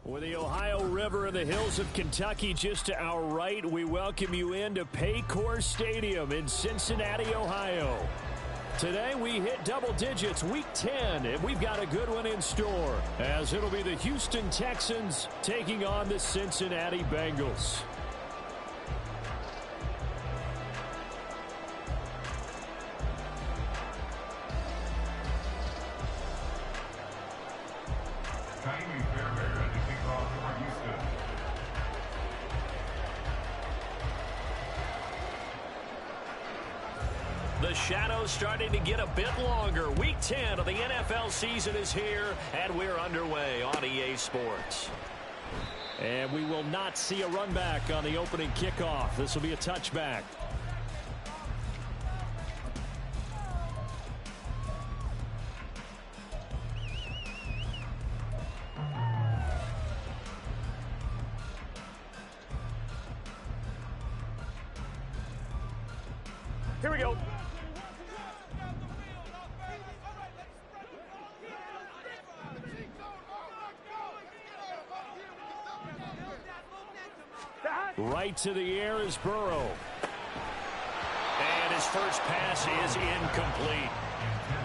With the Ohio River and the hills of Kentucky just to our right, we welcome you into Paycor Stadium in Cincinnati, Ohio. Today we hit double digits, week 10, and we've got a good one in store, as it'll be the Houston Texans taking on the Cincinnati Bengals. The shadow's starting to get a bit longer. Week 10 of the NFL season is here, and we're underway on EA Sports. And we will not see a run back on the opening kickoff. This will be a touchback. Here we go. Right to the air is Burrow. And his first pass is incomplete.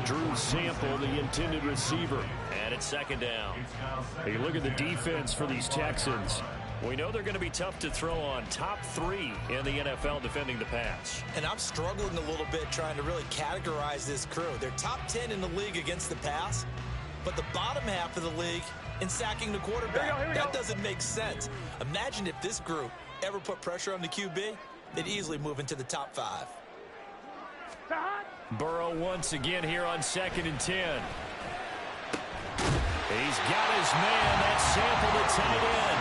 Drew Sample, the intended receiver. And it's second down. Hey, look at the defense for these Texans. We know they're going to be tough to throw on. Top 3 in the NFL defending the pass. And I'm struggling a little bit trying to really categorize this crew. They're top 10 in the league against the pass, but the bottom half of the league in sacking the quarterback. That doesn't make sense. Imagine if this group ever put pressure on the QB, they'd easily move into the top 5. Burrow once again here on 2nd and 10. He's got his man. That's Sample, the tight end.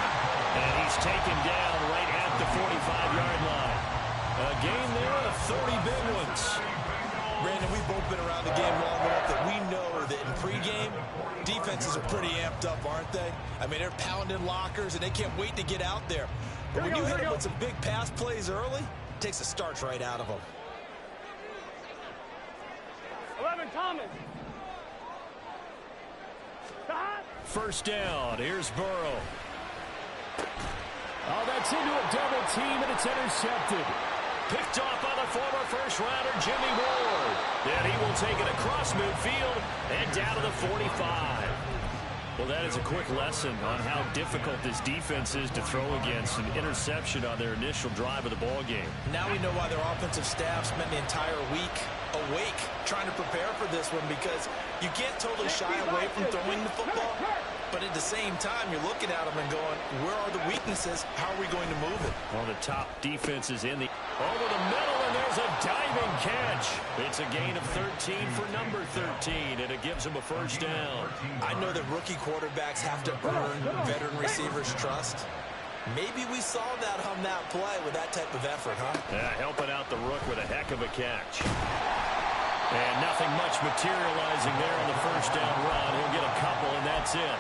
And he's taken down right at the 45-yard line. A gain there of 30 big ones. Brandon, we've both been around the game long enough that we know that in pregame, defenses are pretty amped up, aren't they? I mean, they're pounding lockers, and they can't wait to get out there. But when you hit them with some big pass plays early, it takes the starch right out of them. 11, Thomas. First down. Here's Burrow. Oh, that's into a double team, and it's intercepted. Picked off by the former first-rounder, Jimmy Ward. And he will take it across midfield and down to the 45. Well, that is a quick lesson on how difficult this defense is to throw against. An interception on their initial drive of the ball game. Now we know why their offensive staff spent the entire week awake trying to prepare for this one, because you can't totally shy away from throwing the football. But at the same time, you're looking at them and going, where are the weaknesses? How are we going to move it? Well, the top defense is in the over the middle, and there's a diving catch. It's a gain of 13 for number 13, and it gives him a first down. I know that rookie quarterbacks have to earn veteran receivers' trust. Maybe we saw that on that play with that type of effort, huh? Yeah, helping out the rook with a heck of a catch. And nothing much materializing there on the first down run. He'll get a couple, and that's it.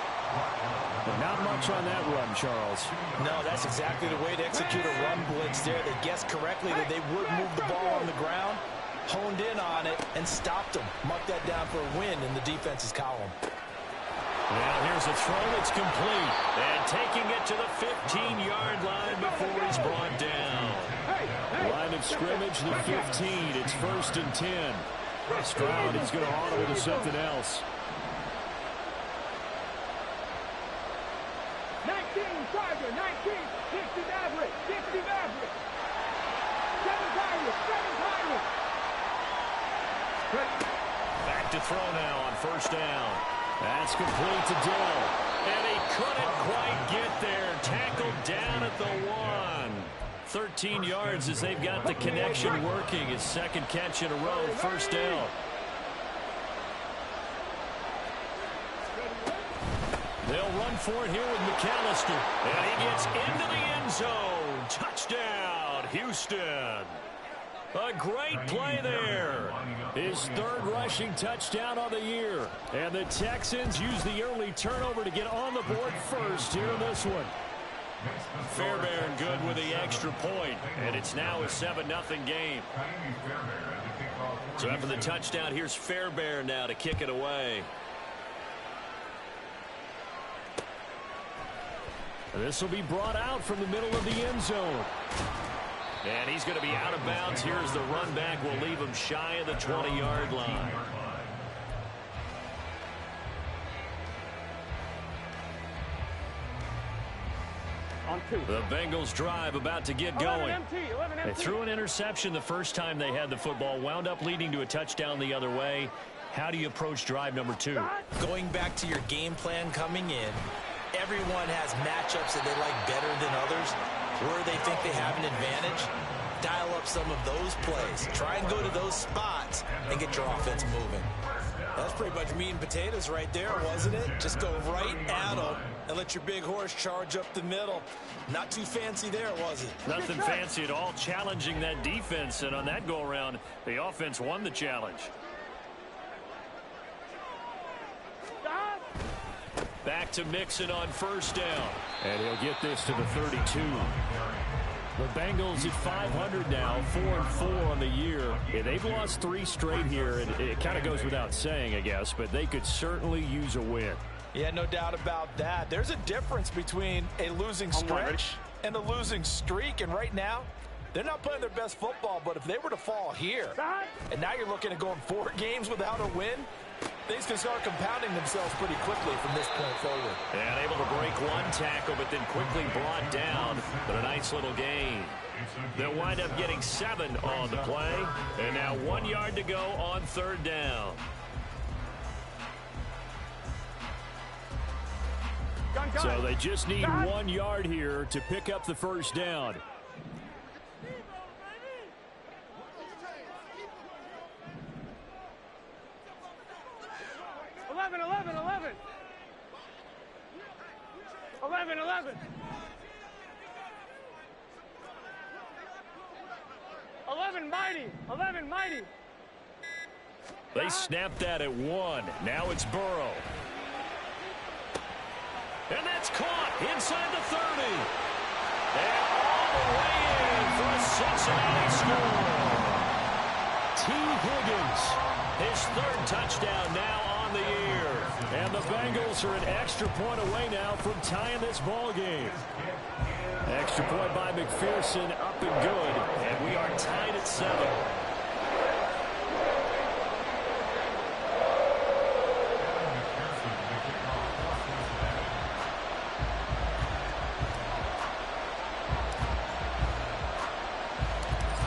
But not much on that run, Charles. No, that's exactly the way to execute a run blitz there. They guessed correctly that they would move the ball on the ground, honed in on it, and stopped them. Mark that down for a win in the defense's column. Well, here's a throw that's complete. And taking it to the 15-yard line before he's brought down. Line of scrimmage, the 15. It's 1st and 10. Stroud, he's going to audible to something else. 19, Tiger, 19, 60 Maverick, 60 Maverick. 7 Pirates, 7 Pirates. Back to throw now on first down. That's complete to Dill. And he couldn't quite get there. Tackled down at the 1. 13 yards as they've got the connection working. His second catch in a row, first down. They'll run for it here with McAllister. And he gets into the end zone. Touchdown, Houston. A great play there. His 3rd rushing touchdown of the year. And the Texans use the early turnover to get on the board first here in this one. Fairbairn good with the extra point, and it's now a 7-0 game. So after the touchdown, here's Fairbairn now to kick it away. This will be brought out from the middle of the end zone. And he's going to be out of bounds. Here's the run back. Will leave him shy of the 20-yard line. The Bengals drive about to get going. They threw an interception the first time they had the football, wound up leading to a touchdown the other way. How do you approach drive number 2? Going back to your game plan coming in, everyone has matchups that they like better than others, where they think they have an advantage. Dial up some of those plays. Try and go to those spots and get your offense moving. That's pretty much meat and potatoes right there, wasn't it? Just go right at them and let your big horse charge up the middle. Not too fancy there, was it? Nothing fancy at all, challenging that defense. And on that go-around, the offense won the challenge. Back to Mixon on first down. And he'll get this to the 32. The Bengals at 500 now, 4-4 on the year. Yeah, they've lost 3 straight here, and it kind of goes without saying, I guess, but they could certainly use a win. Yeah, no doubt about that. There's a difference between a losing stretch and a losing streak, and right now, they're not playing their best football, but if they were to fall here, and now you're looking at going 4 games without a win, things can start compounding themselves pretty quickly from this point forward. And able to break one tackle, but then quickly brought down. But a nice little gain. They'll wind up getting 7 on the play. And now 1 yard to go on third down. So they just need 1 yard here to pick up the first down. 11 mighty. They snapped that at 1. Now it's Burrow. And that's caught inside the 30. And all the way in for a Cincinnati score. T. Higgins, his 3rd touchdown now on the year. And the Bengals are an extra point away now from tying this ball game. Extra point by McPherson, up and good. And we are tied at 7.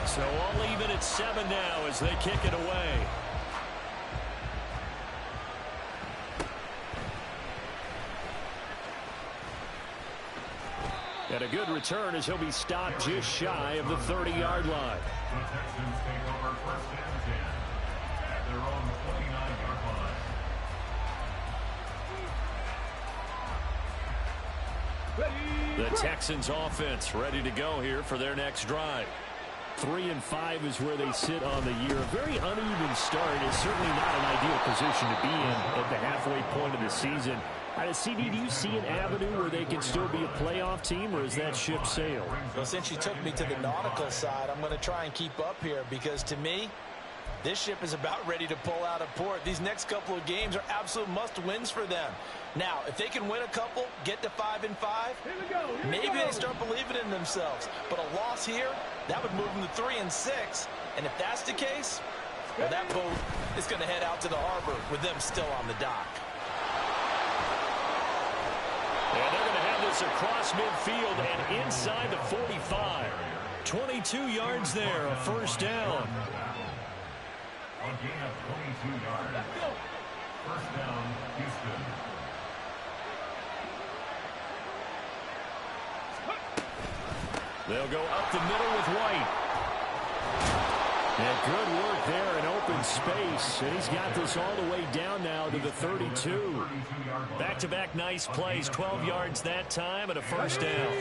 So all even at 7 now as they kick it away. And a good return as he'll be stopped just shy of the 30-yard line. The Texans take over 1st and 10 at their own 29-yard line. The Texans offense ready to go here for their next drive. 3-5 is where they sit on the year. A very uneven start is certainly not an ideal position to be in at the halfway point of the season. CD, do you see an avenue where they can still be a playoff team, or is that ship sailed? Well, since you took me to the nautical side, I'm going to try and keep up here because, to me, this ship is about ready to pull out of port. These next couple of games are absolute must-wins for them. Now, if they can win a couple, get to 5-5, maybe they start believing in themselves. But a loss here, that would move them to 3-6. And if that's the case, well, that boat is going to head out to the harbor with them still on the dock. And they're going to have this across midfield and inside the 45. 22 yards there, a first down. A gain of 22 yards. First down, Houston. They'll go up the middle with White. And good work there in open space. And he's got this all the way down now to the 32. Back-to-back nice plays. 12 yards that time and a first down.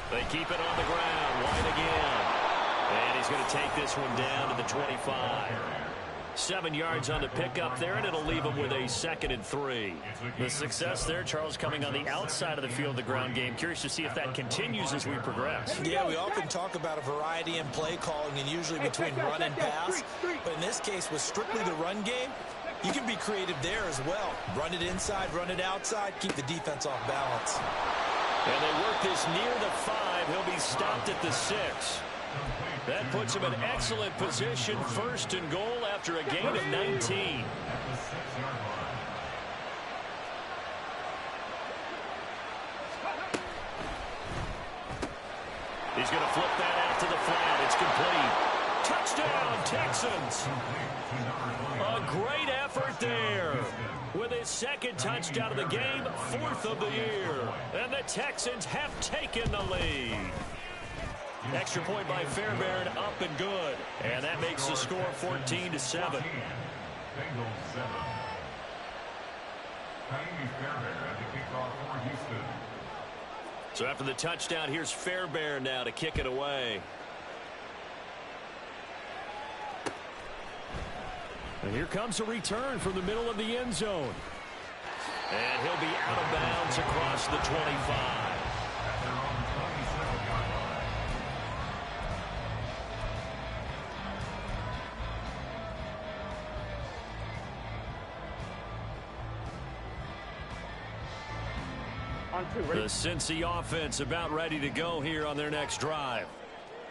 They keep it on the ground. White again. And he's going to take this one down to the 25. 7 yards on the pickup there, and it'll leave him with a 2nd and 3. The success there, Charles, coming on the outside of the field, the ground game. Curious to see if that continues as we progress. Yeah, we often talk about a variety in play calling and usually between run and pass. But in this case, with strictly the run game, You can be creative there as well. Run it inside, run it outside, keep the defense off balance. And they work this near the 5. He'll be stopped at the 6. That puts him in excellent position, 1st and goal after a gain of 19. He's going to flip that out to the flat. It's complete. Touchdown, Texans. A great effort there. With his 2nd touchdown of the game, 4th of the year. And the Texans have taken the lead. Extra point by Fairbairn, up and good. And that makes the score 14-7. Bengals 7. Fairbairn at the kickoff for Houston. So after the touchdown, here's Fairbairn now to kick it away. And here comes a return from the middle of the end zone. And he'll be out of bounds across the 25. The Cincy offense about ready to go here on their next drive.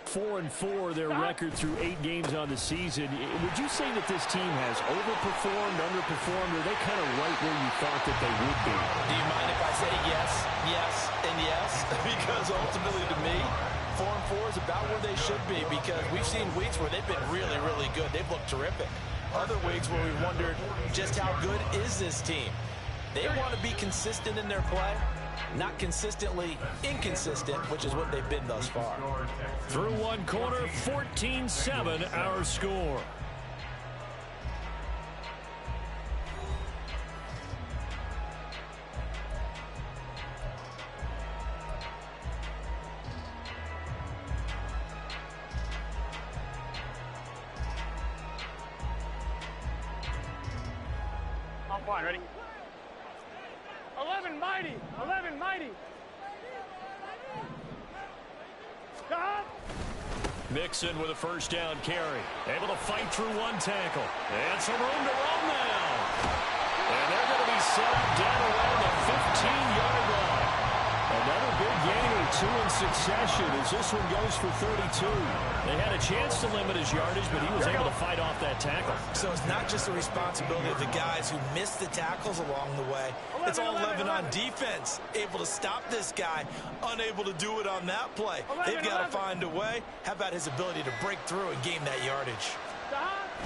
4-4 their record through 8 games on the season. Would you say that this team has overperformed, underperformed, or are they kind of right where you thought that they would be? Do you mind if I say yes, yes, and yes? Because ultimately to me, 4-4 is about where they should be, because we've seen weeks where they've been really, really good. They've looked terrific. Other weeks where we wondered just how good is this team. They want to be consistent in their play. Not consistently inconsistent, which is what they've been thus far. Through one quarter, 14-7 our score. I'm fine, ready? 11 mighty, 11 mighty. God. Mixon with a 1st down carry. Able to fight through one tackle. And some room to roam now. And they're going to be set up down around the 15-yard line. Another big gain or 2 in succession as this one goes for 32. They had a chance to limit his yardage, but he was able to fight off that tackle. So it's not just the responsibility of the guys who missed the tackles along the way. It's all 11 on defense. Able to stop this guy, unable to do it on that play. They've got to find a way. How about his ability to break through and gain that yardage?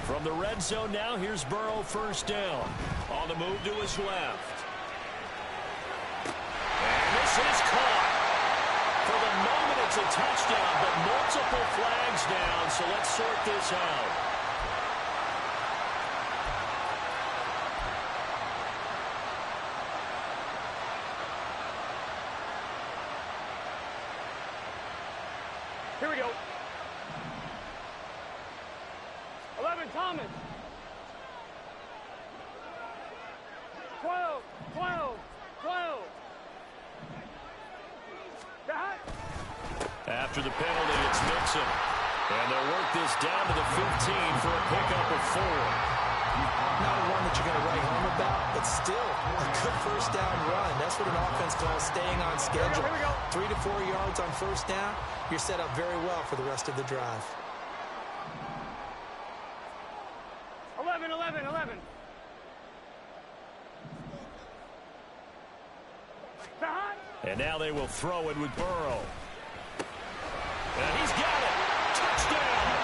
From the red zone now, here's Burrow 1st down. On the move to his left. And this is caught. For the moment, it's a touchdown, but multiple flags down, so let's sort this out. Here we go. 11 Thomas. 12, 12, 12. God. After the penalty, it's Mixon. And they'll work this down to the 15 for a pickup of 4. Not one that you're going to write home about, but still a good 1st down run. That's what an offense calls staying on schedule. 3 to 4 yards on 1st down. You're set up very well for the rest of the drive. 11, 11, 11. And now they will throw it with Burrow. And he's got it. Touchdown.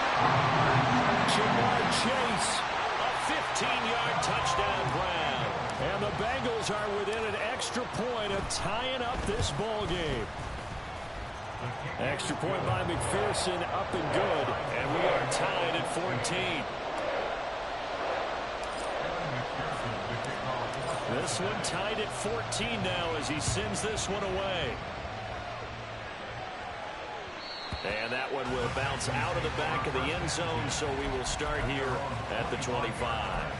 Jamar Chase. A 15-yard touchdown grab. And the Bengals are within an extra point of tying up this ball game. Extra point by McPherson, up and good. And we are tied at 14. This one tied at 14 now as he sends this one away. And that one will bounce out of the back of the end zone, so we will start here at the 25.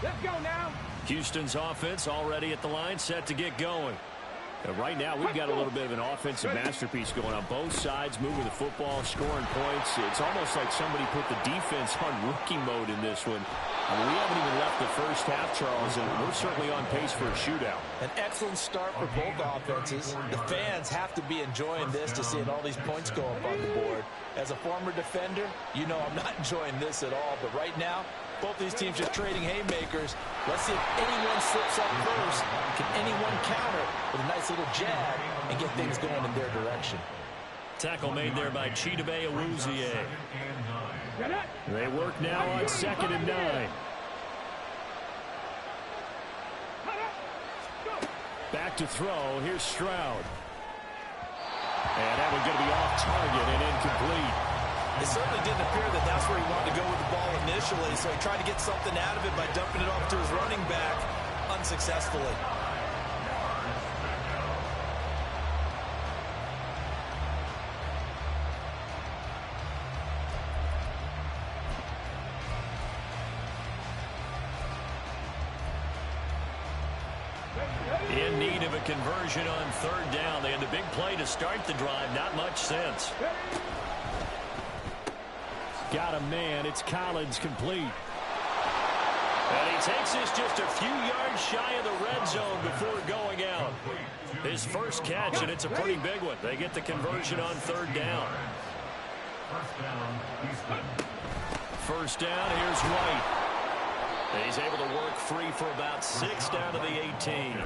Let's go now. Houston's offense already at the line, set to get going. And right now, we've got a little bit of an offensive masterpiece going on both sides, moving the football, scoring points. It's almost like somebody put the defense on rookie mode in this one. I mean, we haven't even left the first half, Charles, and we're certainly on pace for a shootout. An excellent start for both offenses. The fans have to be enjoying this to seeing all these points go up on the board. As a former defender, you know I'm not enjoying this at all. But right now, both these teams just trading haymakers. Let's see if anyone slips up first. Can anyone counter with a nice little jab and get things going in their direction? Tackle made there by Chidobe Awuzie. They work now on 2nd and 9. Back to throw. Here's Stroud. And that one's going to be off target and incomplete. It certainly didn't appear that that's where he wanted to go with the ball initially, so he tried to get something out of it by dumping it off to his running back unsuccessfully. In need of a conversion on 3rd down. They had the big play to start the drive. Not much sense. Got a man. It's Collins complete. And he takes this just a few yards shy of the red zone before going out. His first catch, and it's a pretty big one. They get the conversion on 3rd down. First down, here's White. And he's able to work free for about 6 down to the 18.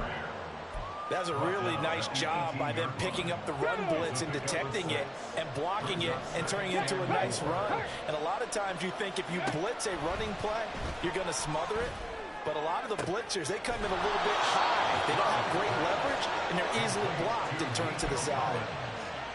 That's a really nice job by them picking up the run blitz and detecting it and blocking it and turning it into a nice run. And a lot of times you think if you blitz a running play, you're going to smother it. But a lot of the blitzers, they come in a little bit high. They don't have great leverage, and they're easily blocked and turned to the side.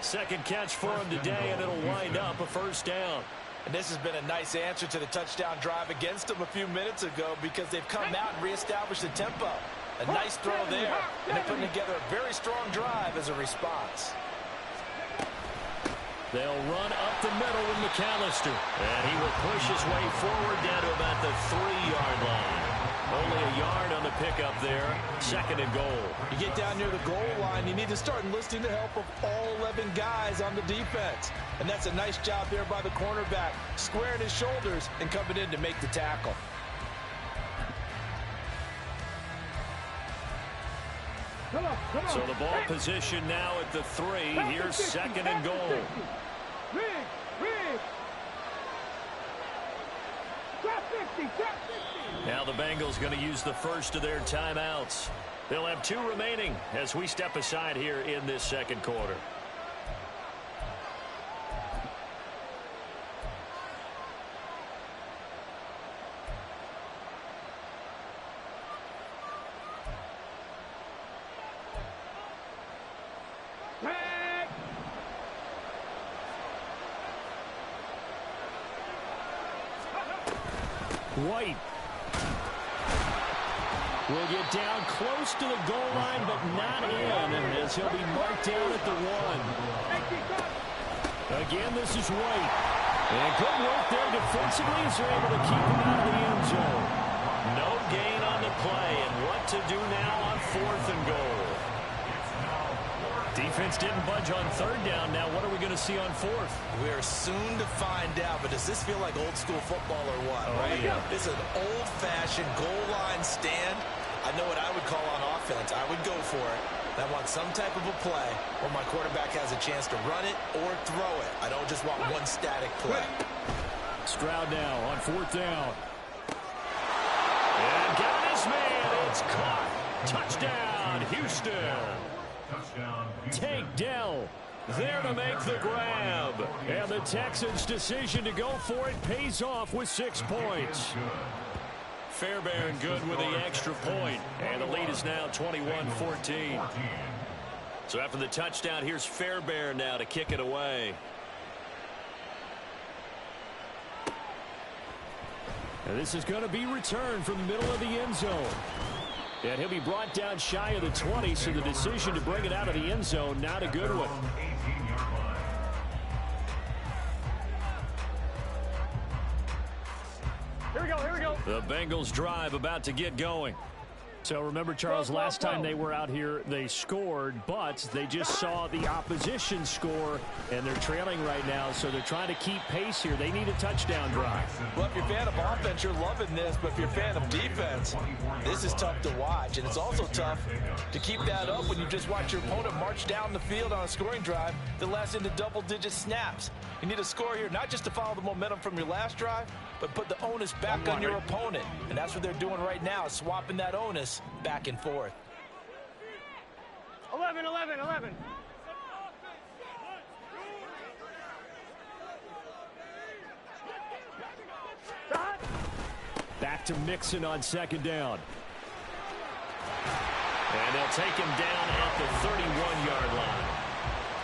Second catch for him today, and it'll wind up a first down. And this has been a nice answer to the touchdown drive against them a few minutes ago because they've come out and reestablished the tempo. A nice throw there, and they're putting together a very strong drive as a response. They'll run up the middle with McAllister, and he will push his way forward down to about the 3-yard line. Only a yard on the pickup there. 2nd and goal. You get down near the goal line, you need to start enlisting the help of all 11 guys on the defense. And that's a nice job there by the cornerback, squaring his shoulders and coming in to make the tackle. So the ball position now at the 3. Here's 2nd and goal. Now the Bengals going to use the first of their timeouts. They'll have 2 remaining as we step aside here in this 2nd quarter. White will get down close to the goal line, but not in, as he'll be marked down at the 1. Again, this is White. And good work there defensively as they're able to keep him out of the end zone. No gain on the play, and what to do now on 4th and goal. Defense didn't budge on 3rd down. Now what are we going to see on 4th? We're soon to find out, but does this feel like old school football or what? Oh, right? Yeah. This is an old-fashioned goal line stand. I know what I would call on offense. I would go for it. I want some type of a play where my quarterback has a chance to run it or throw it. I don't just want one static play. Stroud now on 4th down. And got his man. It's caught. Touchdown, Houston. Tank Dell there to make the grab. And the Texans' decision to go for it pays off with 6 points. Fairbairn good with the extra point. And the lead is now 21-14. So after the touchdown, here's Fairbairn now to kick it away. And this is going to be returned from the middle of the end zone. And he'll be brought down shy of the 20, so the decision to bring it out of the end zone, not a good one. The Bengals drive about to get going. So remember, Charles, last time they were out here, they scored, but they just saw the opposition score, and they're trailing right now, so they're trying to keep pace here. They need a touchdown drive. Well, if you're a fan of offense, you're loving this, but if you're a fan of defense, this is tough to watch, and it's also tough to keep that up when you just watch your opponent march down the field on a scoring drive that lasts into double-digit snaps. You need a score here, not just to follow the momentum from your last drive, but put the onus back on your opponent, and that's what they're doing right now, swapping that onus back and forth. 11. Back to Mixon on second down. And they'll take him down at the 31-yard line.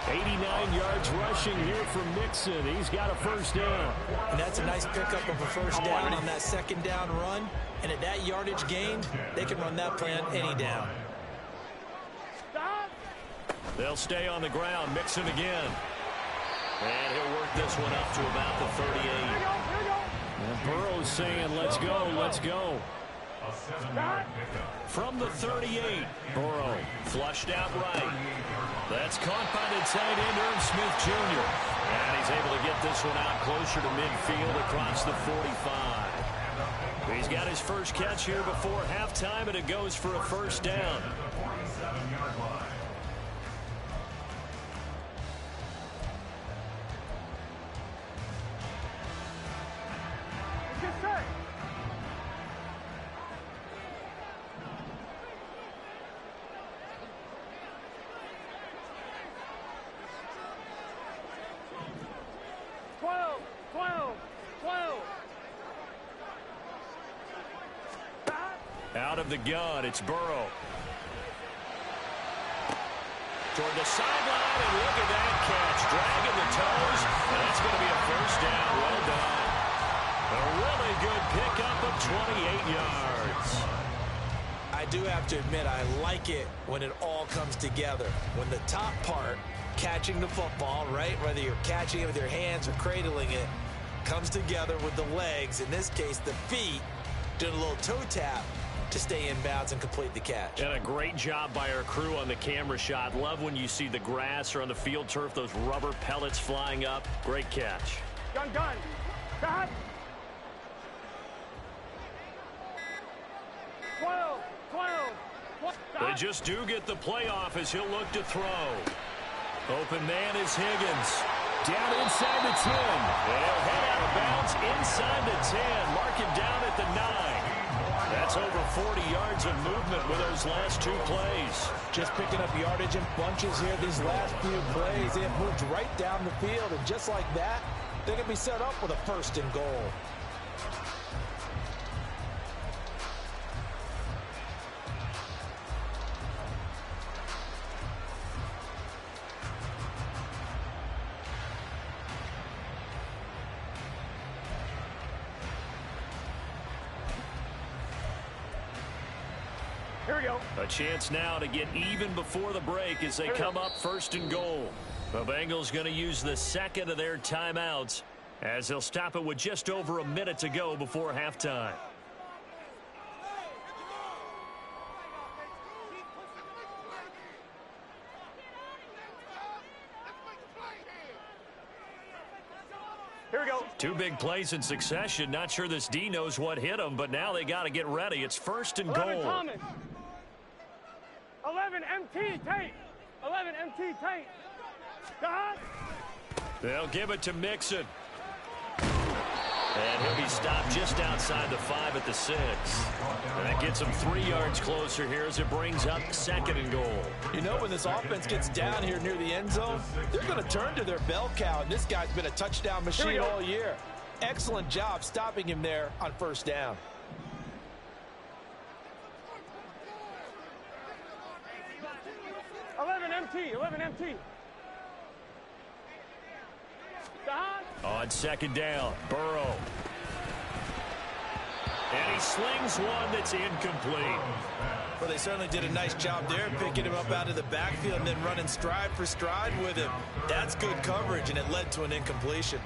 89 yards rushing here from Mixon. He's got a first down. And that's a nice pickup of a first down on that second down run. And at that yardage gained, they can run that plan any down. They'll stay on the ground. Mixon again. And he'll work this one up to about the 38. And Burrow's saying, let's go, let's go. From the 38, Burrow flushed out right. That's caught by the tight end, Irv Smith Jr. And he's able to get this one out closer to midfield across the 45. He's got his first catch here before halftime, and it goes for a first down. Out of the gun, it's Burrow. Toward the sideline, and look at that catch. Dragging the toes, and that's going to be a first down. Well done. A really good pickup of 28 yards. I do have to admit, I like it when it all comes together. When the top part, catching the football, right, whether you're catching it with your hands or cradling it, comes together with the legs, in this case the feet, doing a little toe tap to stay in bounds and complete the catch. And a great job by our crew on the camera shot. Love when you see the grass or on the field turf, those rubber pellets flying up. Great catch. Gun. Stop. 12. They just do get the playoff as he'll look to throw. Open man is Higgins. Down inside the 10. And he'll head out of bounds inside the 10. Mark him down at the 9. That's over 40 yards of movement with those last two plays. Just picking up yardage in bunches here these last few plays. They have moved right down the field, and just like that, they're going to be set up with a first and goal. Here we go. A chance now to get even before the break as they come up first and goal. The Bengals going to use the second of their timeouts as they'll stop it with just over a minute to go before halftime. Here we go. Two big plays in succession. Not sure this D knows what hit him, but now they got to get ready. It's first and 11 goal. Thomas. 11 MT Tate. 11 MT Tate. God. They'll give it to Mixon. And he'll be stopped just outside the 5 at the 6. And that gets him 3 yards closer here as it brings up second and goal. You know, when this offense gets down here near the end zone, they're going to turn to their bell cow, and this guy's been a touchdown machine all year. Excellent job stopping him there on first down. Eleven MT. On second down, Burrow. And he slings one that's incomplete. Well, they certainly did a nice job there, picking him up out of the backfield and then running stride for stride with him. That's good coverage, and it led to an incompletion.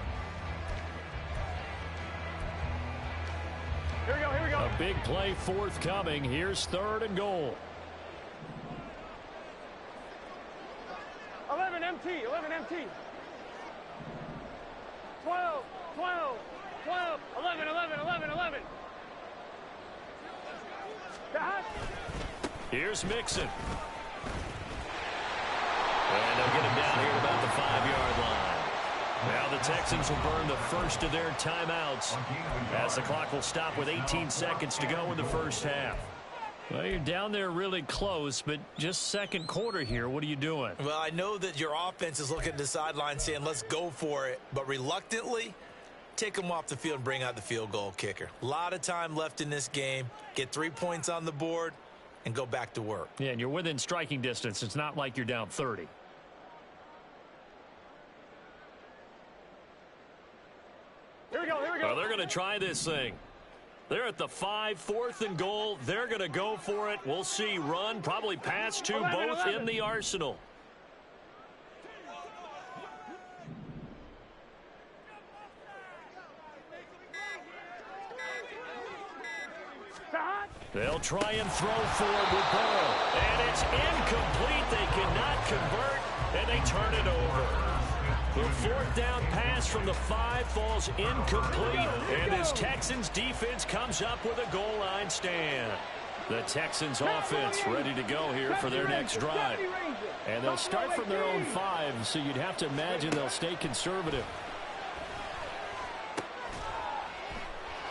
A big play forthcoming. Here's 3rd and goal. 11 MT, 11 MT. 12, 12, 12, 11, 11, 11, 11. Here's Mixon. And they'll get him down here at about the 5-yard line. Now the Texans will burn the first of their timeouts as the clock will stop with 18 seconds to go in the first half. Well, you're down there really close, but just second quarter here. What are you doing? Well, I know that your offense is looking at the sideline saying, let's go for it. But reluctantly, take them off the field and bring out the field goal kicker. A lot of time left in this game. Get 3 points on the board and go back to work. Yeah, and you're within striking distance. It's not like you're down 30. Here we go, here we go. Well, they're going to try this thing. They're at the 5, 4th and goal. They're going to go for it. We'll see. Run, probably pass to both in the arsenal. They'll try and throw forward with Burrow. And it's incomplete. They cannot convert, and they turn it over. The 4th down pass from the 5 falls incomplete, and this Texans defense comes up with a goal line stand. The Texans offense ready to go here for their next drive. And they'll start from their own 5, so you'd have to imagine they'll stay conservative.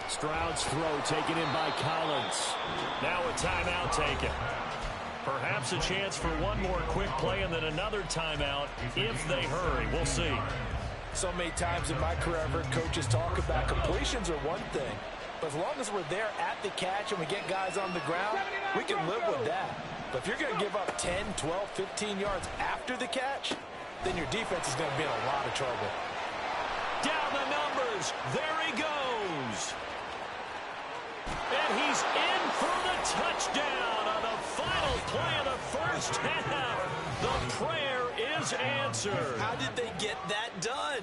Stroud's throw taken in by Collins. Now a timeout taken. Perhaps a chance for one more quick play and then another timeout if they hurry. We'll see. So many times in my career, I've heard coaches talk about completions are one thing. But as long as we're there at the catch and we get guys on the ground, we can live with that. But if you're going to give up 10, 12, 15 yards after the catch, then your defense is going to be in a lot of trouble. Down the numbers. There he goes. And he's in for the touchdown on the final play of the first half. The prayer is answered. How did they get that done?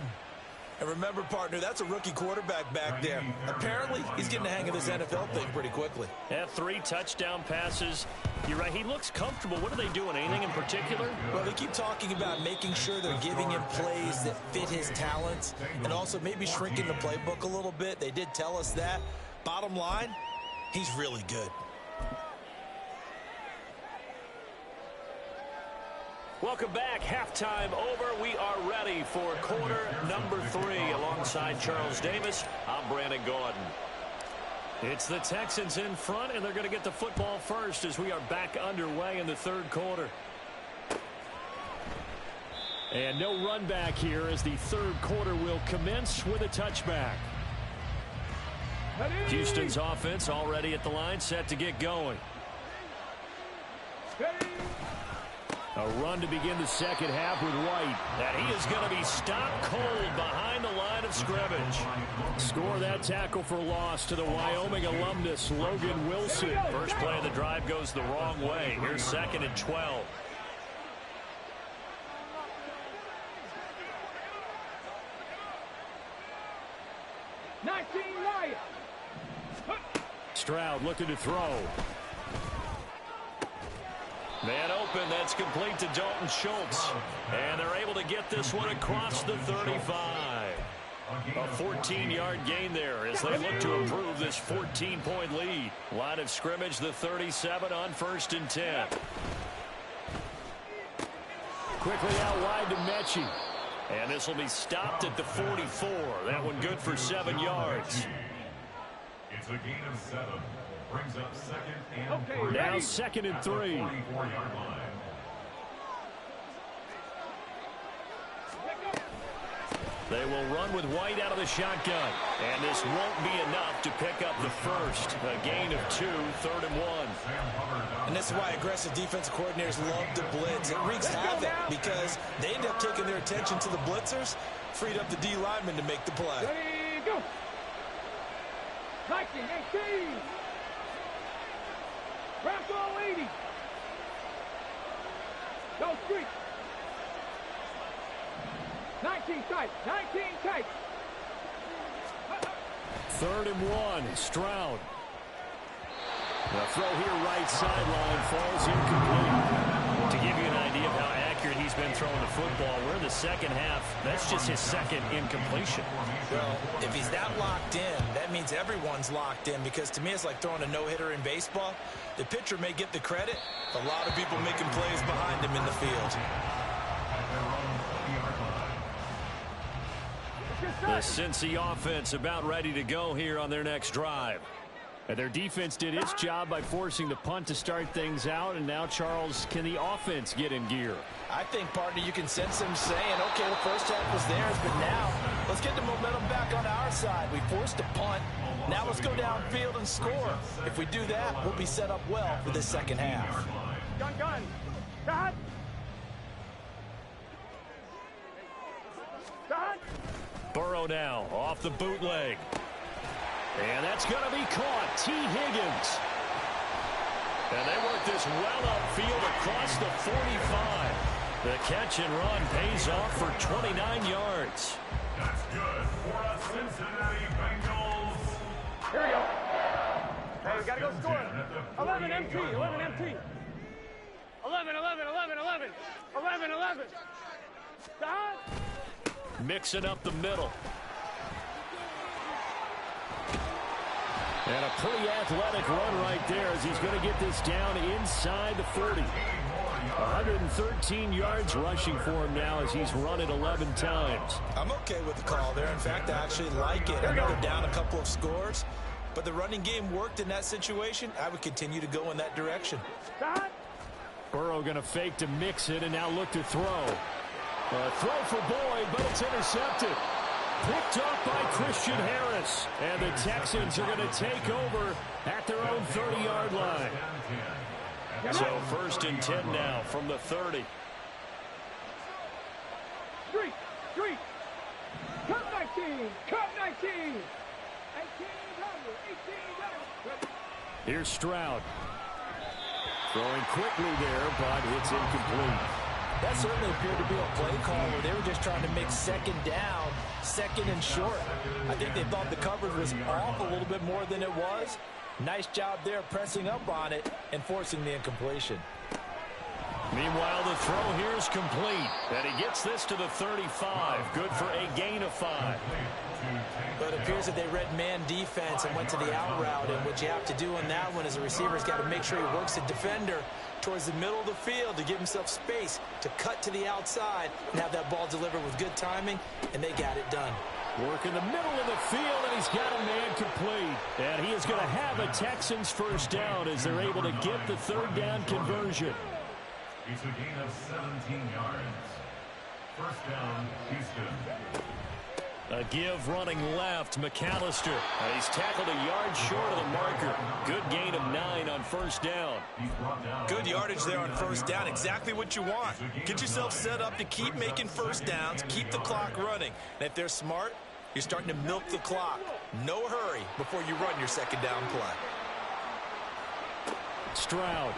And remember, partner, that's a rookie quarterback back there. Apparently, he's getting the hang of this NFL thing pretty quickly. Yeah, 3 touchdown passes. You're right, he looks comfortable. What are they doing? Anything in particular? Well, they keep talking about making sure they're giving him plays that fit his talents and also maybe shrinking the playbook a little bit. They did tell us that. Bottom line, he's really good. Welcome back. Halftime over. We are ready for quarter number 3. Alongside Charles Davis, I'm Brandon Gordon. It's the Texans in front, and they're going to get the football first as we are back underway in the third quarter. And no run back here as the third quarter will commence with a touchback. Houston's offense already at the line, set to get going. A run to begin the second half with White. And he is going to be stopped cold behind the line of scrimmage. Score that tackle for loss to the Wyoming alumnus, Logan Wilson. First play of the drive goes the wrong way. Here's 2nd and 12. Stroud looking to throw. Man open, that's complete to Dalton Schultz. And they're able to get this one across the 35. A 14-yard gain there as they look to improve this 14-point lead. Line of scrimmage, the 37 on 1st and 10. Quickly out wide to Mechie. And this will be stopped at the 44. That one good for 7 yards. It's a gain of 7. Brings up 2nd and 3. Now 2nd and 3. 44-yard line. They will run with White out of the shotgun. And this won't be enough to pick up the first. A gain of 2, 3rd and 1. And this is why aggressive defensive coordinators love to blitz. It wreaks havoc because they end up taking their attention to the blitzers, freed up the D lineman to make the play. Ready, go. 1918. Crack all 80. Go street. 19 tight. 19 tight. 3rd and 1. Stroud The throw here right sideline falls incomplete. To give you an idea of how accurate he's been throwing the football, we're in the second half. That's just his second incompletion. Well, if he's that locked in, that means everyone's locked in, because to me it's like throwing a no-hitter in baseball. The pitcher may get the credit. A lot of people making plays behind him in the field. The Cincy offense about ready to go here on their next drive. And their defense did its job by forcing the punt to start things out. And now, Charles, can the offense get in gear? I think, partner, you can sense them saying, okay, the first half was theirs, but now let's get the momentum back on our side. We forced a punt. Now let's go downfield and score. If we do that, we'll be set up well for this second half. Gun. Cut. Burrow now off the bootleg. And that's going to be caught. T. Higgins. And they work this well upfield across the 45. The catch and run pays off for 29 yards. That's good for a Cincinnati Bengals. Here we go. Hey, we got to go score. 11 MT. 11 MT. 11. 11. Stop. Mixing up the middle. And a pretty athletic run right there as he's going to get this down inside the 40. 113 yards rushing for him now as he's run it 11 times. I'm okay with the call there. In fact, I actually like it. I know they're down a couple of scores, but the running game worked in that situation. I would continue to go in that direction. Burrow going to fake to mix it and now look to throw. A throw for Boyd, but it's intercepted. Picked up by Christian Harris. And the Texans are going to take over at their own 30-yard line. So 1st and 10 now from the 30. Street. Cut 19. 18 Here's Stroud. Throwing quickly there, but it's incomplete. That certainly appeared to be a play call where they were just trying to make second down, second and short. I think they thought the coverage was off a little bit more than it was. Nice job there pressing up on it and forcing the incompletion. Meanwhile, the throw here is complete. And he gets this to the 35. Good for a gain of 5. But it appears that they read man defense and went to the out route. And what you have to do on that one is a receiver's got to make sure he works the defender towards the middle of the field to give himself space to cut to the outside and have that ball delivered with good timing, and they got it done. Work in the middle of the field, and he's got a man complete. And he is going to have a Texans first down as they're able to get the third down conversion. It's a gain of 17 yards. First down, Houston. A give running left, McAllister. He's tackled a yard short of the marker. Good gain of 9 on first down. Good yardage there on first down. Exactly what you want. Get yourself set up to keep making first downs, keep the clock running. And if they're smart, you're starting to milk the clock. No hurry before you run your second down play. Stroud.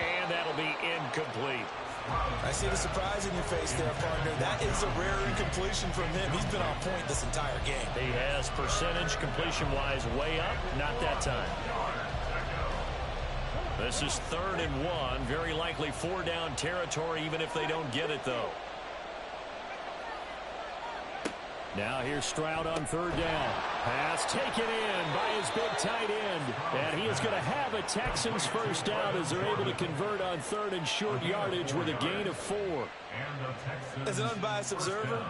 And that'll be incomplete. I see the surprise in your face there, partner. That is a rare incompletion from him. He's been on point this entire game. He has percentage completion-wise way up. Not that time. This is 3rd and 1. Very likely 4-down territory, even if they don't get it, though. Now here's Stroud on 3rd down. Pass taken in by his big tight end. And he is going to have a Texans first down as they're able to convert on 3rd and short yardage with a gain of 4. As an unbiased observer,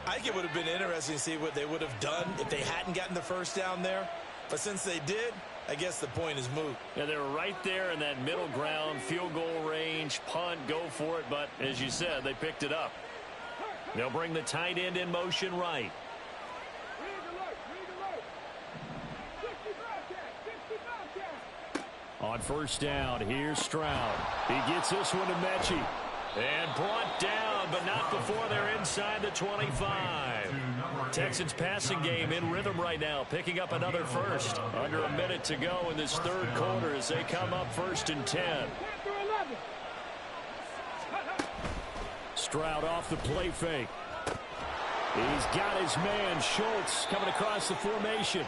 I think it would have been interesting to see what they would have done if they hadn't gotten the first down there. But since they did, I guess the point is moot. Yeah, they were right there in that middle ground, field goal range, punt, go for it. But as you said, they picked it up. They'll bring the tight end in motion right. On first down, here's Stroud. He gets this one to Mechie. And brought down, but not before they're inside the 25. Texans passing game in rhythm right now, picking up another first. Under a minute to go in this 3rd quarter as they come up 1st and 10. Stroud off the play fake. He's got his man, Schultz, coming across the formation.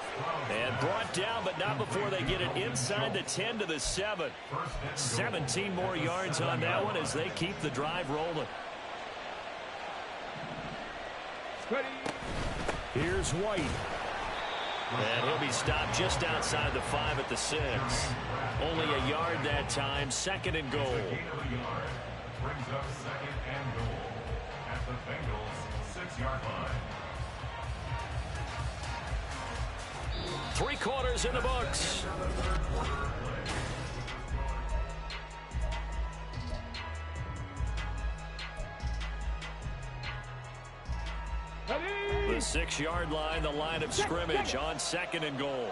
And brought down, but not before they get it inside the 10 to the 7. 17 more yards on that one as they keep the drive rolling. Here's White. And he'll be stopped just outside the 5 at the 6. Only a yard that time, 2nd and goal. Brings up 2nd and goal at the Bengals 6-yard line. 3 quarters in the books. The 6-yard line, the line of scrimmage on 2nd and goal.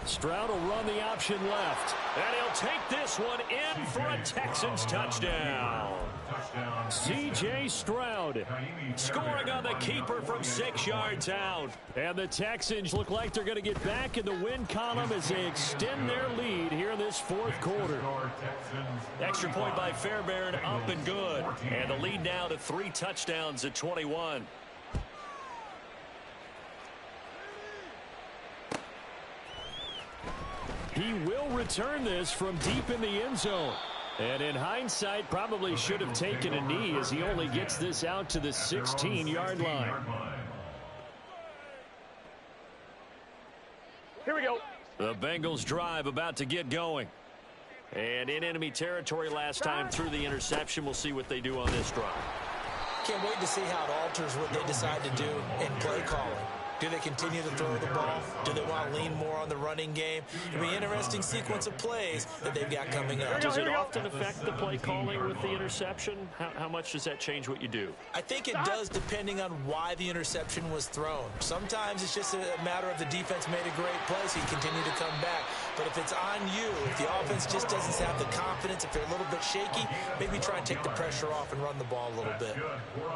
Stroud will run the option left. And he'll take this one in for a Texans touchdown. C.J. Stroud scoring on the keeper from 6 yards out. And the Texans look like they're going to get back in the win column as they extend their lead here in this 4th quarter. Extra point by Fairbairn, up and good. And the lead now to 3 touchdowns at 21. He will return this from deep in the end zone. And in hindsight, probably should have taken a knee as he only gets this out to the 16-yard line. Here we go. The Bengals drive about to get going. And in enemy territory last time through the interception. We'll see what they do on this drive. Can't wait to see how it alters what they decide to do in play calling. Do they continue to throw the ball? Do they want to lean more on the running game? It'll be an interesting sequence of plays that they've got coming up. Does it often affect the play calling with the interception? How much does that change what you do? I think it does depending on why the interception was thrown. Sometimes it's just a matter of the defense made a great play, so you continue to come back. But if it's on you, if the offense just doesn't have the confidence, if they're a little bit shaky, maybe try and take the pressure off and run the ball a little bit.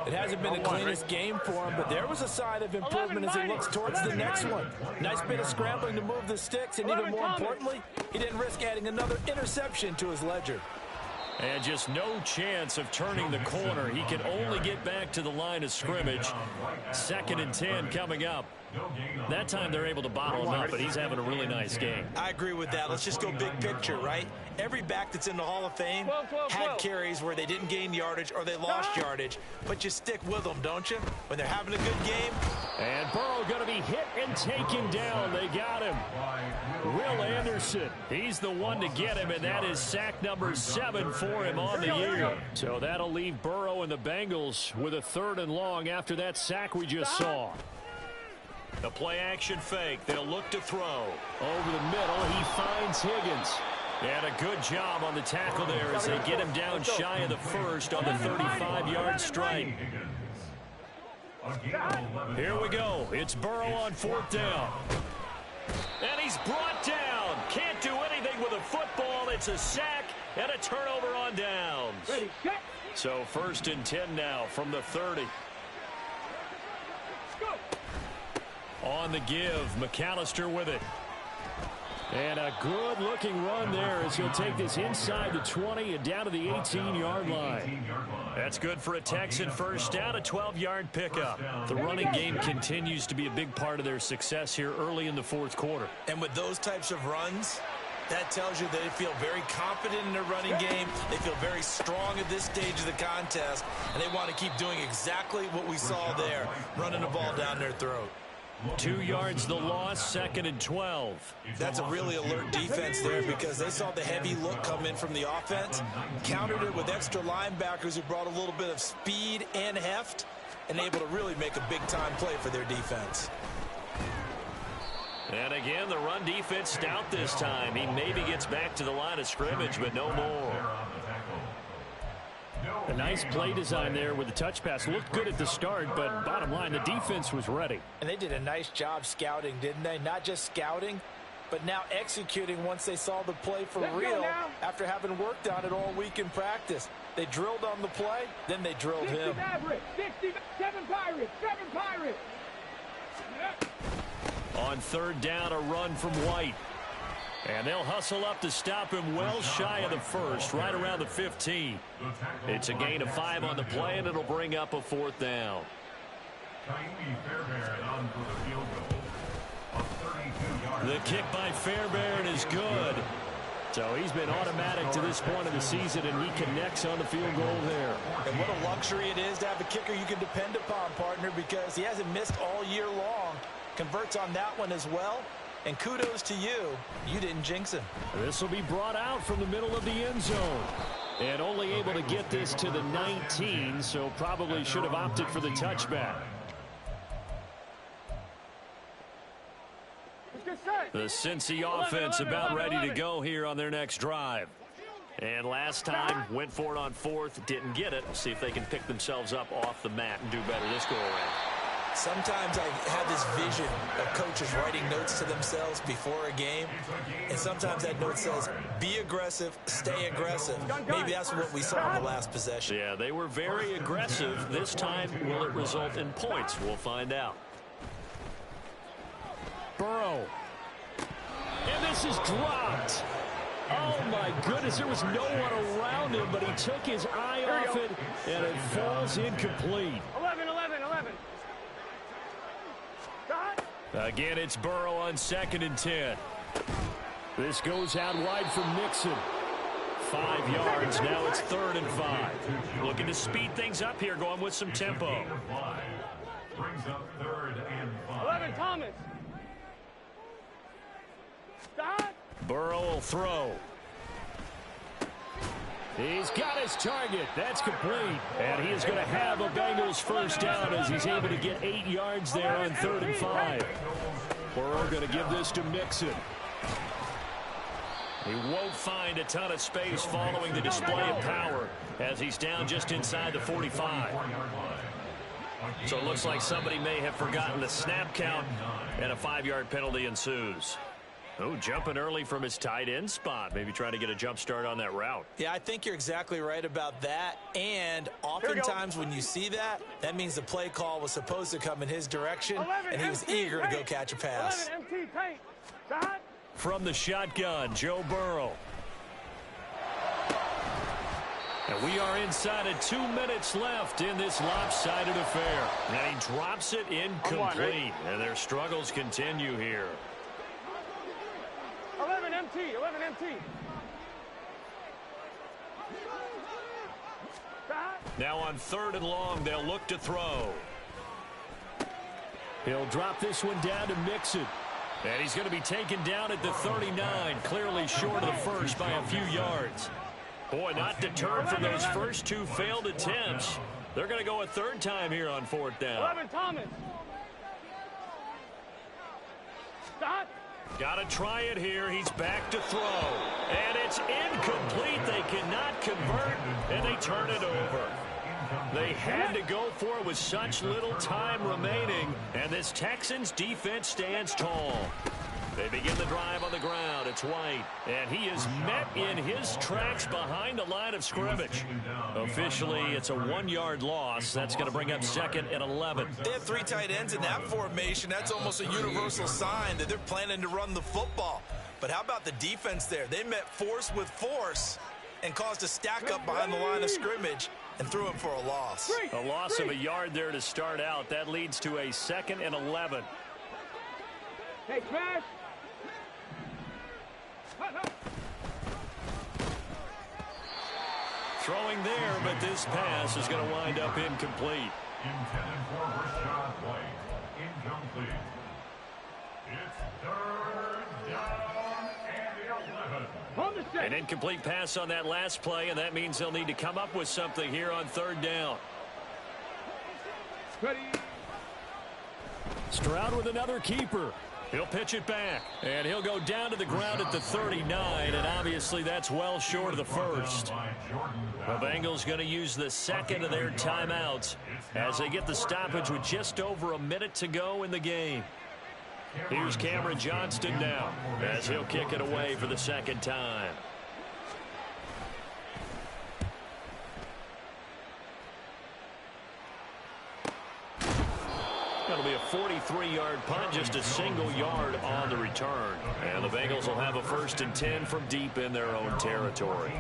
It hasn't been the cleanest game for him, but there was a sign of improvement as he looks towards the next one. Nice bit of scrambling to move the sticks, and even more importantly, he didn't risk adding another interception to his ledger. And just no chance of turning the corner. He can only get back to the line of scrimmage. 2nd and 10 coming up. That time they're able to bottle him up, but he's having a really nice game. I agree with that. Let's just go big picture, right? Every back that's in the Hall of Fame had carries where they didn't gain yardage or they lost yardage, but you stick with them, don't you? When they're having a good game. And Burrow going to be hit and taken down. They got him. Will Anderson, he's the one to get him, and that is sack number 7 for him on the year. So that'll leave Burrow and the Bengals with a 3rd and long after that sack we just saw. The play action fake. They'll look to throw. Over the middle, he finds Higgins. And a good job on the tackle there as they get him down shy of the 1st on the 35-yard strike. Here we go. It's Burrow on 4th down. And he's brought down. Can't do anything with a football. It's a sack and a turnover on downs. So 1st and 10 now from the 30. On the give, McAllister with it. And a good-looking run there as he'll take this inside the 20 and down to the 18-yard line. That's good for a Texan first down, a 12-yard pickup. The running game continues to be a big part of their success here early in the 4th quarter. And with those types of runs, that tells you they feel very confident in their running game. They feel very strong at this stage of the contest, and they want to keep doing exactly what we saw there, running the ball down their throat. 2 yards the loss, 2nd and 12. That's a really alert defense there because they saw the heavy look come in from the offense, countered it with extra linebackers who brought a little bit of speed and heft, and able to really make a big-time play for their defense. And again, the run defense stout this time. He maybe gets back to the line of scrimmage, but no more. A nice play design there with the touch pass. Looked good at the start, but bottom line, the defense was ready. And they did a nice job scouting, didn't they? Not just scouting, but now executing once they saw the play for real after having worked on it all week in practice. They drilled on the play, then they drilled him. 7 Pirates, 7 Pirates. On 3rd down, a run from White. And they'll hustle up to stop him well shy of the first, right around the 15. It's a gain of 5 on the play, and it'll bring up a 4th down. The kick by Fairbairn is good. So he's been automatic to this point of the season, and he connects on the field goal there. And what a luxury it is to have a kicker you can depend upon, partner, because he hasn't missed all year long. Converts on that one as well. And kudos to you. You didn't jinx him. This will be brought out from the middle of the end zone. And only able to get this to the 19, so probably should have opted for the touchback. The Cincy offense about ready to go here on their next drive. And last time, went for it on 4th, didn't get it. We'll see if they can pick themselves up off the mat and do better this go-around. Sometimes I have this vision of coaches writing notes to themselves before a game, and sometimes that note says, be aggressive, stay aggressive. Maybe that's what we saw in the last possession. Yeah, they were very aggressive. This time, will it result in points? We'll find out. Burrow. And this is dropped. Oh, my goodness. There was no one around him, but he took his eye off it, and it falls incomplete. 11. Again, it's Burrow on 2nd and 10. This goes out wide for Mixon. 5 yards. Now it's 3rd and 5. Looking to speed things up here, going with some tempo. Brings up 3rd and 5. 11, Thomas. Stop. Burrow will throw. He's got his target. That's complete. And he is going to have a Bengals first down as he's able to get 8 yards there on 3rd and 5. Burrow going to give this to Mixon. He won't find a ton of space following the display of power as he's down just inside the 45. So it looks like somebody may have forgotten the snap count, and a 5-yard penalty ensues. Oh, jumping early from his tight end spot. Maybe trying to get a jump start on that route. Yeah, I think you're exactly right about that. And oftentimes when you see that, that means the play call was supposed to come in his direction, and he was eager to go catch a pass. 11, MT, tight. Stop. From the shotgun, Joe Burrow. And we are inside of 2 minutes left in this lopsided affair. And he drops it incomplete. And their struggles continue here. 11 MT. Stop. Now on 3rd and long, they'll look to throw. He'll drop this one down to Mixon. And he's going to be taken down at the 39, clearly short of the first by a few yards. Boy, not deterred from those first 2 failed attempts. They're going to go a 3rd time here on 4th down. 11, Thomas. Stop. Got to try it here. He's back to throw. And it's incomplete. They cannot convert, and they turn it over. They had to go for it with such little time remaining, and this Texans defense stands tall. They begin the drive on the ground. It's White, and he is met in his tracks behind the line of scrimmage. Officially, it's a 1-yard loss. That's going to bring up 2nd and 11. They have 3 tight ends in that formation. That's almost a universal sign that they're planning to run the football. But how about the defense there? They met force with force and caused a stack up behind the line of scrimmage and threw it for a loss. A loss of a yard there to start out. That leads to a 2nd and 11. Hey, smash. Throwing there, but this pass is going to wind up incomplete. Intended for Rashad White. Incomplete. It's 3rd down and 11. An incomplete pass on that last play, and that means they'll need to come up with something here on 3rd down. Ready. Stroud with another keeper. He'll pitch it back, and he'll go down to the ground at the 39, and obviously that's well short of the first. The Bengals going to use the 2nd of their timeouts as they get the stoppage with just over a minute to go in the game. Here's Cameron Johnston now as he'll kick it away for the 2nd time. That'll be a 43-yard punt, just a single yard on the return. And the Bengals will have a 1st and 10 from deep in their own territory.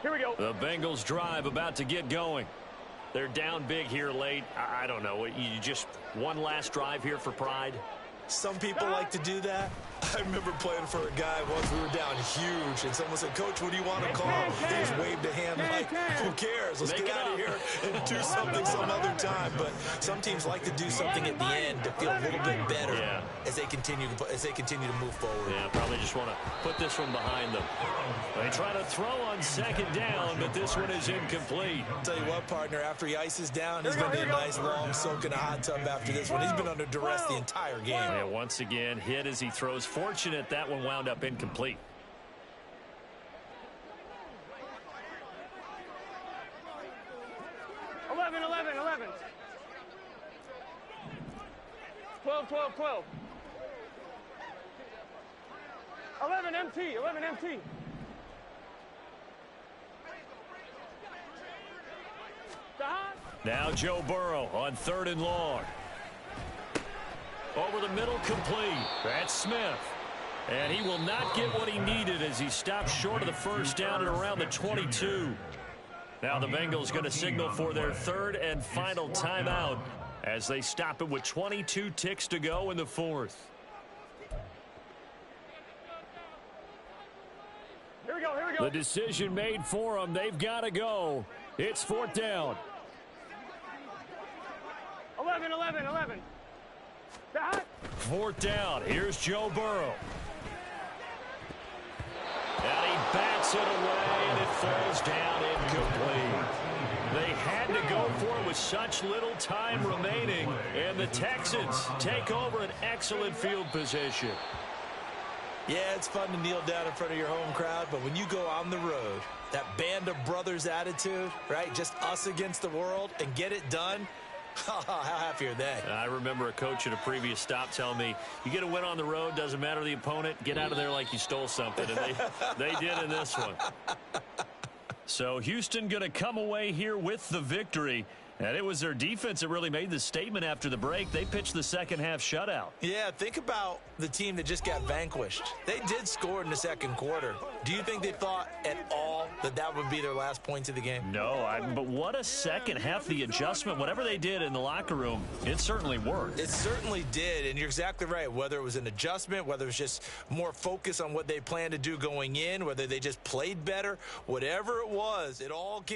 Here we go. The Bengals drive about to get going. They're down big here late. I don't know. You just one last drive here for pride? Some people like to do that. I remember playing for a guy once. We were down huge, and someone said, "Coach, what do you want to call?" He just waved a hand like, "Who cares? Let's get out of here and do something some other time." But some teams like to do something at the end to feel a little bit better as they continue to move forward. Yeah, probably just want to put this one behind them. They try to throw on 2nd down, but this one is incomplete. I'll tell you what, partner, after he ices down, he's going to need a nice long soak in a hot tub after this one. He's been under duress the entire game. Yeah, once again, hit as he throws. Fortunate that one wound up incomplete. Eleven. 12. 11 MT. Now Joe Burrow on 3rd and long. Over the middle, complete. That's Smith. And he will not get what he needed as he stopped short of the 1st down at around the 22. Now the Bengals going to signal for their 3rd and final timeout as they stop it with 22 ticks to go in the 4th. Here we go. The decision made for them. They've got to go. It's 4th down. 11. 4th down. Here's Joe Burrow. And he bats it away, and it falls down incomplete. They had to go for it with such little time remaining, and the Texans take over an excellent field position. Yeah, it's fun to kneel down in front of your home crowd, but when you go on the road, that band of brothers attitude, right, just us against the world, and get it done, how happy are they? I remember a coach at a previous stop telling me, you get a win on the road, doesn't matter the opponent, get out of there like you stole something. And they did in this one. So Houston going to come away here with the victory. And it was their defense that really made the statement after the break. They pitched the 2nd half shutout. Yeah, think about the team that just got vanquished. They did score in the 2nd quarter. Do you think they thought at all that that would be their last points of the game? No, but what a 2nd half. The adjustment, whatever they did in the locker room, it certainly worked. It certainly did, and you're exactly right. Whether it was an adjustment, whether it was just more focus on what they planned to do going in, whether they just played better, whatever it was, it all came